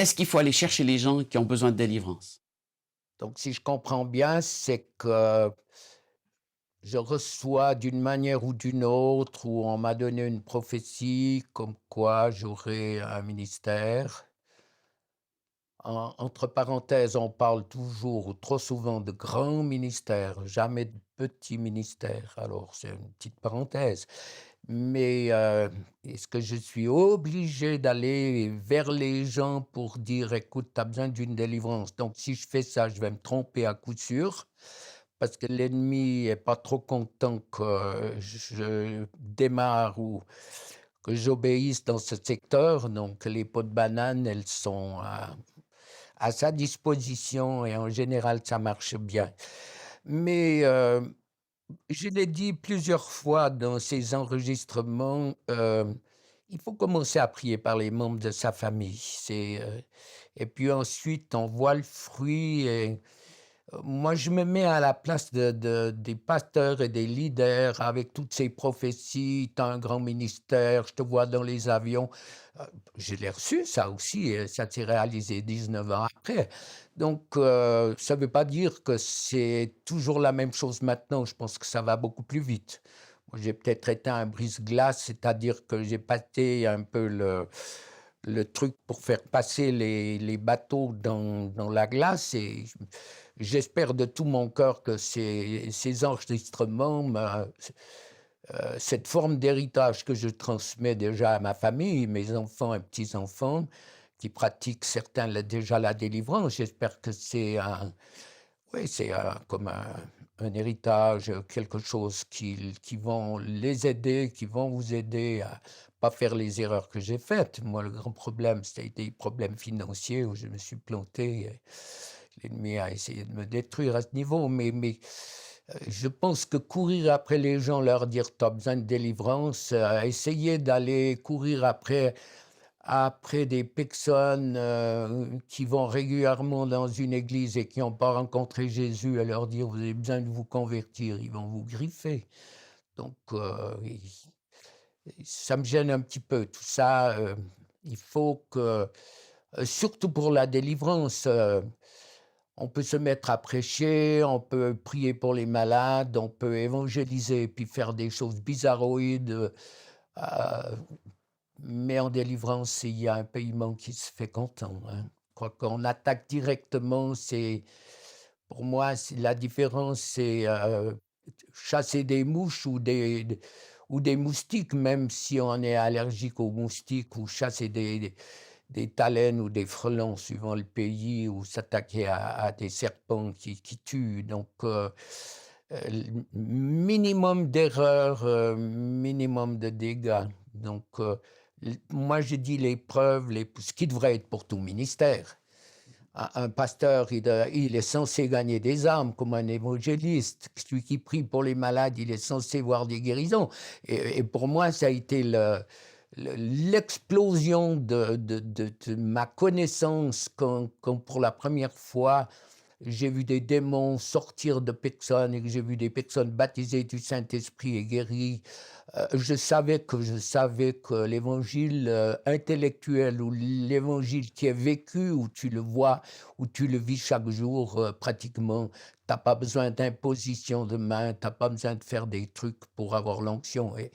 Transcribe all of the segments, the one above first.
est-ce qu'il faut aller chercher les gens qui ont besoin de délivrance? Donc si je comprends bien, c'est que je reçois d'une manière ou d'une autre, ou on m'a donné une prophétie comme quoi j'aurais un ministère. Entre parenthèses, on parle toujours ou trop souvent de grands ministères, jamais de petits ministères. Alors c'est une petite parenthèse. Mais, est-ce que je suis obligé d'aller vers les gens pour dire: «Écoute, tu as besoin d'une délivrance». Donc si je fais ça, je vais me tromper à coup sûr, parce que l'ennemi est pas trop content que je démarre ou que j'obéisse dans ce secteur. Donc les peaux de banane, elles sont à sa disposition et en général, ça marche bien. Mais, je l'ai dit plusieurs fois dans ces enregistrements, il faut commencer à prier par les membres de sa famille. Et puis ensuite on voit le fruit. Et moi je me mets à la place des pasteurs et des leaders avec toutes ces prophéties. «Tu as un grand ministère, je te vois dans les avions». Heu, je l'ai reçu ça aussi, et ça s'est réalisé 19 ans après. Donc, ça ne veut pas dire que c'est toujours la même chose maintenant. Je pense que ça va beaucoup plus vite. Moi, j'ai peut-être été un brise-glace, c'est-à-dire que j'ai pâté un peu le truc pour faire passer les bateaux dans la glace. Et j'espère de tout mon cœur que ces enregistrements, cette forme d'héritage que je transmets déjà à ma famille, mes enfants et petits-enfants, qui pratiquent certains déjà la délivrance. J'espère que c'est oui, c'est comme un héritage, quelque chose qui vont les aider, qui vont vous aider à pas faire les erreurs que j'ai faites. Moi, le grand problème, c'était des problèmes financiers où je me suis planté. Et l'ennemi a essayé de me détruire à ce niveau. Mais je pense que courir après les gens, leur dire: «Tu as besoin de délivrance», essayer d'aller courir après des personnes, qui vont régulièrement dans une église et qui n'ont pas rencontré Jésus, et leur dire: «Vous avez besoin de vous convertir», ils vont vous griffer. Donc, ça me gêne un petit peu tout ça. Il faut que, surtout pour la délivrance, on peut se mettre à prêcher, on peut prier pour les malades, on peut évangéliser, puis faire des choses bizarroïdes, mais en délivrance, il y a un paiement qui se fait comptant, hein. Je crois qu'on attaque directement. C'est pour moi, c'est la différence, c'est, chasser des mouches ou des moustiques, même si on est allergique aux moustiques, ou chasser des thalènes ou des frelons suivant le pays, ou s'attaquer à des serpents qui tuent. Donc, minimum d'erreurs, minimum de dégâts. Donc, moi j'ai dit les preuves, ce qui devrait être pour tout ministère. Un pasteur, il est censé gagner des âmes comme un évangéliste. Celui qui prie pour les malades, il est censé voir des guérisons. Et pour moi, ça a été l'explosion de ma connaissance quand pour la première fois, j'ai vu des démons sortir de personnes et que j'ai vu des personnes baptisées du Saint-Esprit et guéries. Je savais que l'évangile, intellectuel, ou l'évangile qui est vécu, où tu le vois, où tu le vis chaque jour, pratiquement, tu as pas besoin d'imposition de main, tu as pas besoin de faire des trucs pour avoir l'onction. Et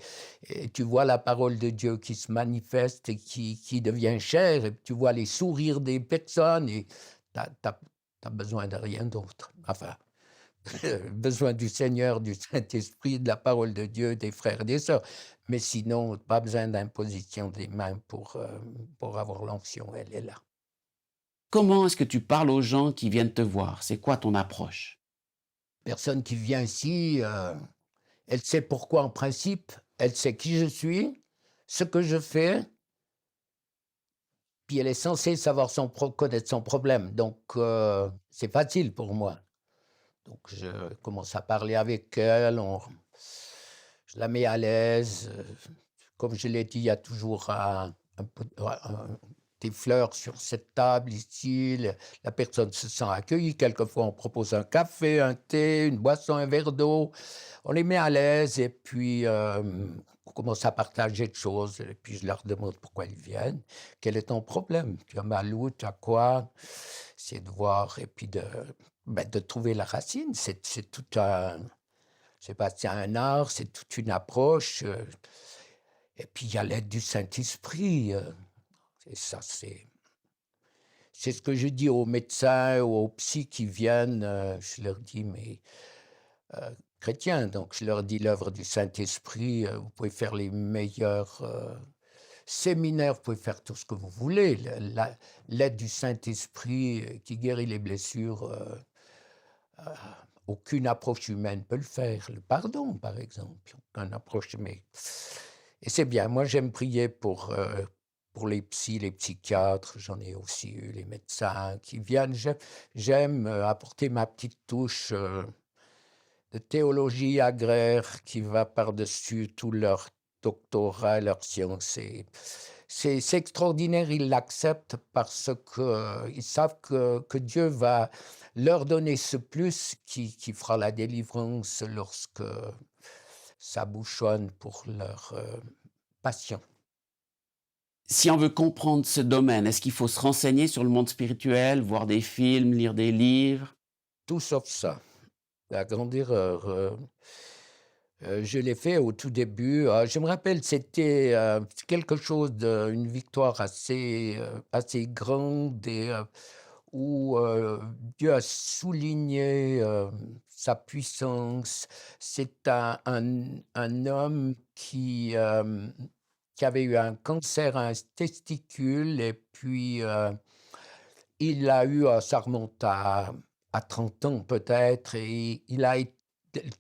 tu vois la parole de Dieu qui se manifeste et qui devient chair, et tu vois les sourires des personnes, et tu as besoin de rien d'autre. Enfin, besoin du Seigneur, du Saint-Esprit, de la parole de Dieu, des frères et des sœurs. Mais sinon, pas besoin d'imposition des mains pour avoir l'onction, elle est là. Comment est-ce que tu parles aux gens qui viennent te voir? C'est quoi ton approche? Personne qui vient ici, elle sait pourquoi en principe, elle sait qui je suis, ce que je fais, puis elle est censée savoir connaître son problème. Donc, c'est facile pour moi. Donc je commence à parler avec elle, je la mets à l'aise. Comme je l'ai dit, il y a toujours un pot des fleurs sur cette table ici. La personne se sent accueillie. Quelquefois, on propose un café, un thé, une boisson, un verre d'eau. On les met à l'aise, et puis, commence à partager de choses et puis je leur demande pourquoi ils viennent. «Quel est ton problème? Tu as mal où? Tu as quoi?» C'est de voir et puis de trouver la racine. C'est tout un je sais pas, c'est un art, c'est toute une approche, et puis il y a l'aide du Saint-Esprit, et ça c'est ce que je dis aux médecins ou aux psys qui viennent, je leur dis: «Mais» chrétiens, donc je leur dis: «L'œuvre du Saint-Esprit, vous pouvez faire les meilleurs, séminaires, vous pouvez faire tout ce que vous voulez. L'aide du Saint-Esprit, qui guérit les blessures, aucune approche humaine peut le faire. Le pardon, par exemple, aucune approche mais et c'est bien. Moi, j'aime prier pour les psys, les psychiatres, j'en ai aussi eu, les médecins qui viennent. J'aime, apporter ma petite touche, de théologie agraire qui va par-dessus tout leur doctorat, leur science et c'est extraordinaire, ils l'acceptent parce que, ils savent que Dieu va leur donner ce plus qui fera la délivrance lorsque ça bouchonne pour leurs, patients. Si on veut comprendre ce domaine, est-ce qu'il faut se renseigner sur le monde spirituel, voir des films, lire des livres? Tout sauf ça. La grande erreur, je l'ai fait au tout début, je me rappelle, c'était, quelque chose de une victoire assez grande et où, Dieu a souligné, sa puissance. C'est un homme qui avait eu un cancer à un testicule et puis, il a eu, ça remonte à 30 ans peut-être et il a été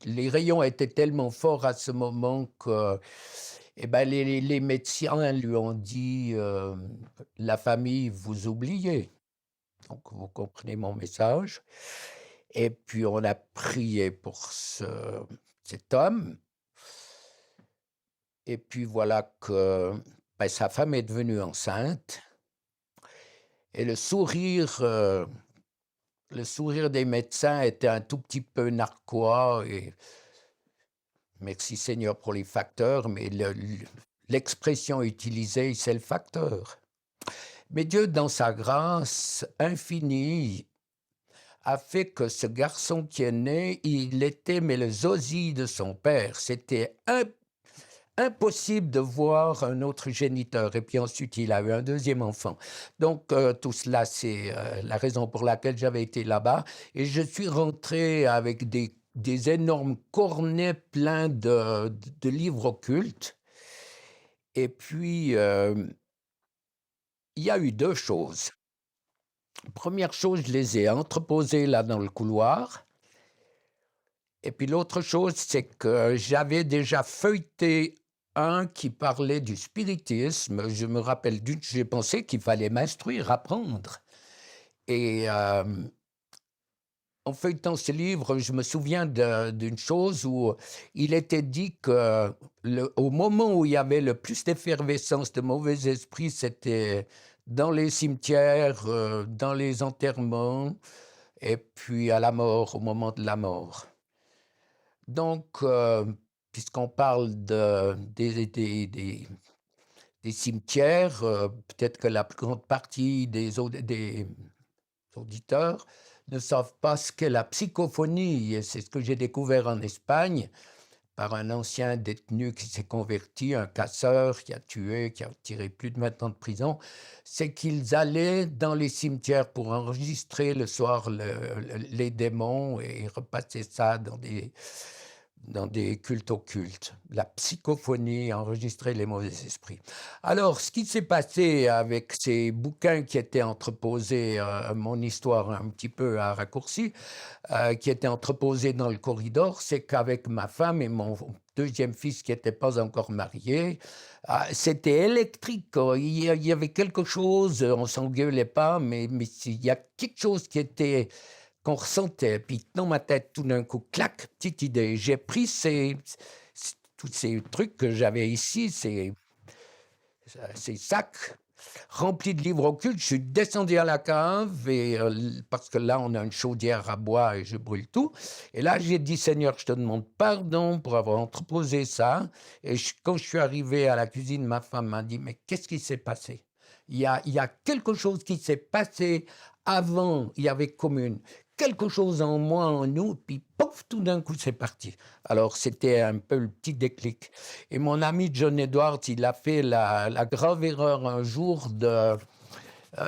les rayons étaient tellement forts à ce moment que et ben, les médecins lui ont dit, «La famille, vous oubliez». Donc vous comprenez mon message et puis on a prié pour cet homme et puis voilà que, bah, sa femme est devenue enceinte et le sourire des médecins était un tout petit peu narquois et merci Seigneur pour les facteurs, mais l'expression utilisée, c'est le facteur. Mais Dieu, dans sa grâce infinie, a fait que ce garçon qui est né, il était mais le sosie de son père. C'était impossible de voir un autre géniteur et puis ensuite il a eu un deuxième enfant. Donc tout cela, c'est, la raison pour laquelle j'avais été là-bas et je suis rentré avec des énormes cornets pleins de livres occultes et puis, il y a eu 2 choses. Première chose, je les ai entreposés là dans le couloir et puis l'autre chose, c'est que j'avais déjà feuilleté un qui parlait du spiritisme. Je me rappelle j'ai pensé qu'il fallait m'instruire, apprendre et en feuilletant ce livre, je me souviens d'une chose où il était dit que au moment où il y avait le plus d'effervescence de mauvais esprits, c'était dans les cimetières, dans les enterrements et puis à la mort, au moment de la mort. Donc, puisqu'on parle des cimetières, peut-être que la plus grande partie des auditeurs ne savent pas ce qu'est la psychophonie et c'est ce que j'ai découvert en Espagne par un ancien détenu qui s'est converti, un casseur qui a tué, qui a tiré plus de 20 ans de prison. C'est qu'ils allaient dans les cimetières pour enregistrer le soir les démons et repasser ça dans des cultes occultes. La psychophonie, enregistrer les mauvais esprits. Alors, ce qui s'est passé avec ces bouquins qui étaient entreposés, mon histoire un petit peu à raccourci, qui étaient entreposés dans le corridor, c'est qu'avec ma femme et mon deuxième fils qui n'était pas encore marié, c'était électrique, quoi. Il y avait quelque chose, on s'engueulait pas, mais il y a quelque chose qu'on ressentait. Puis dans ma tête, tout d'un coup, clac, petite idée. J'ai pris tous ces trucs que j'avais ici, ces sacs, rempli de livres occultes. Je suis descendu à la cave et parce que là, on a une chaudière à bois et je brûle tout. Et là, j'ai dit: «Seigneur, je te demande pardon pour avoir entreposé ça». Et quand je suis arrivé à la cuisine, ma femme m'a dit: «Mais qu'est-ce qui s'est passé? Il y a quelque chose qui s'est passé avant, il y avait comme quelque chose en moi, en nous, puis pouf, tout d'un coup, c'est parti». Alors c'était un peu le petit déclic. Et mon ami John Edwards, il a fait la grave erreur un jour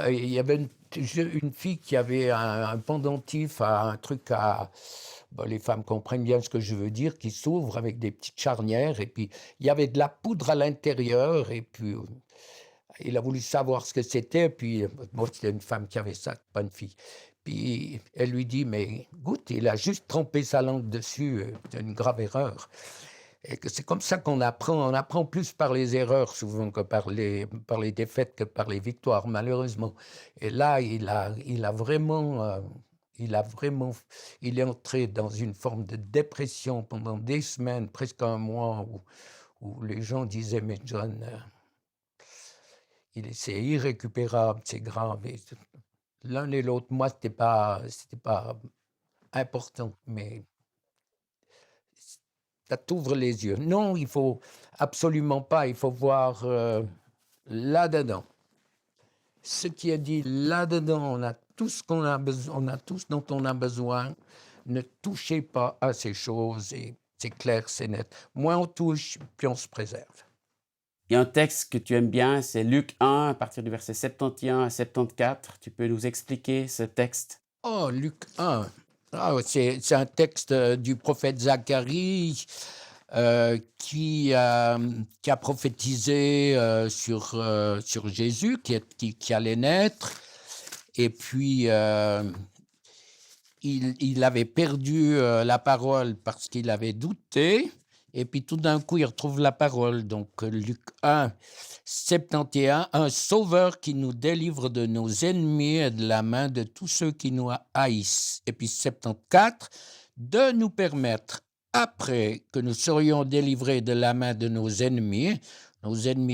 il y avait une fille qui avait un pendentif à un truc à bon, les femmes comprennent bien ce que je veux dire, qui s'ouvre avec des petites charnières et puis il y avait de la poudre à l'intérieur et puis, il a voulu savoir ce que c'était, puis, bon, c'était une femme qui avait ça, pas une fille. Puis elle lui dit: «Mais goûte, il a juste trempé sa langue dessus, c'est une grave erreur». Et que c'est comme ça qu'on apprend. On apprend plus par les erreurs souvent que par les défaites, que par les victoires, malheureusement. Et là, il a vraiment, il est entré dans une forme de dépression pendant des semaines, presque un mois, où les gens disaient: «Mais John, c'est irrécupérable, c'est grave». Et l'un et l'autre, moi, c'était pas important, mais ça t'ouvre les yeux. Non, il faut absolument pas, il faut voir, là-dedans. Ce qui est dit là-dedans, on a tout ce qu'on a besoin, on a tout ce dont on a besoin. Ne touchez pas à ces choses et c'est clair, c'est net. Moins on touche, plus on se préserve. Il y a un texte que tu aimes bien, c'est Luc 1 à partir du verset 71 à 74. Tu peux nous expliquer ce texte? Oh, Luc 1. Ah ouais, c'est un texte, du prophète Zacharie, qui a prophétisé, sur Jésus qui allait naître. Et puis, il avait perdu, la parole parce qu'il avait douté et puis tout d'un coup, il retrouve la parole. Donc, Luc 1, 71, un sauveur qui nous délivre de nos ennemis et de la main de tous ceux qui nous haïssent. Et puis 74, de nous permettre, après que nous serions délivrés de la main de nos ennemis,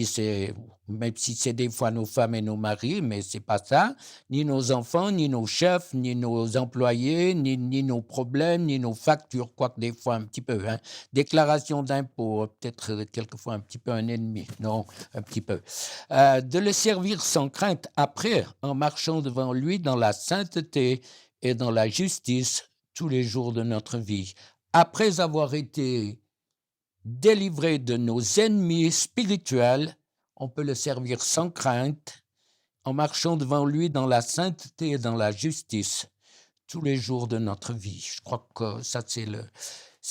c'est même si c'est des fois nos femmes et nos maris, mais c'est pas ça, ni nos enfants, ni nos chefs, ni nos employés, ni nos problèmes, ni nos factures, quoique des fois un petit peu, hein. Déclaration d'impôt, peut-être, quelquefois un petit peu un ennemi, non, un petit peu. De le servir sans crainte après, en marchant devant lui dans la sainteté et dans la justice tous les jours de notre vie. Après avoir été délivrés de nos ennemis spirituels, on peut le servir sans crainte en marchant devant lui dans la sainteté et dans la justice tous les jours de notre vie. Je crois que ça, c'est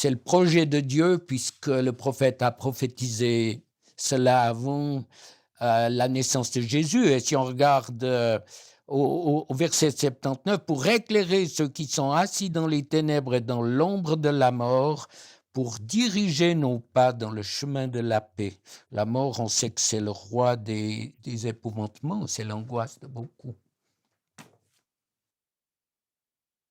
le projet de Dieu, puisque le prophète a prophétisé cela avant la naissance de Jésus. Et si on regarde au verset 79, pour éclairer ceux qui sont assis dans les ténèbres et dans l'ombre de la mort, pour diriger nos pas dans le chemin de la paix. La mort, on sait que c'est le roi des épouvantements, c'est l'angoisse de beaucoup.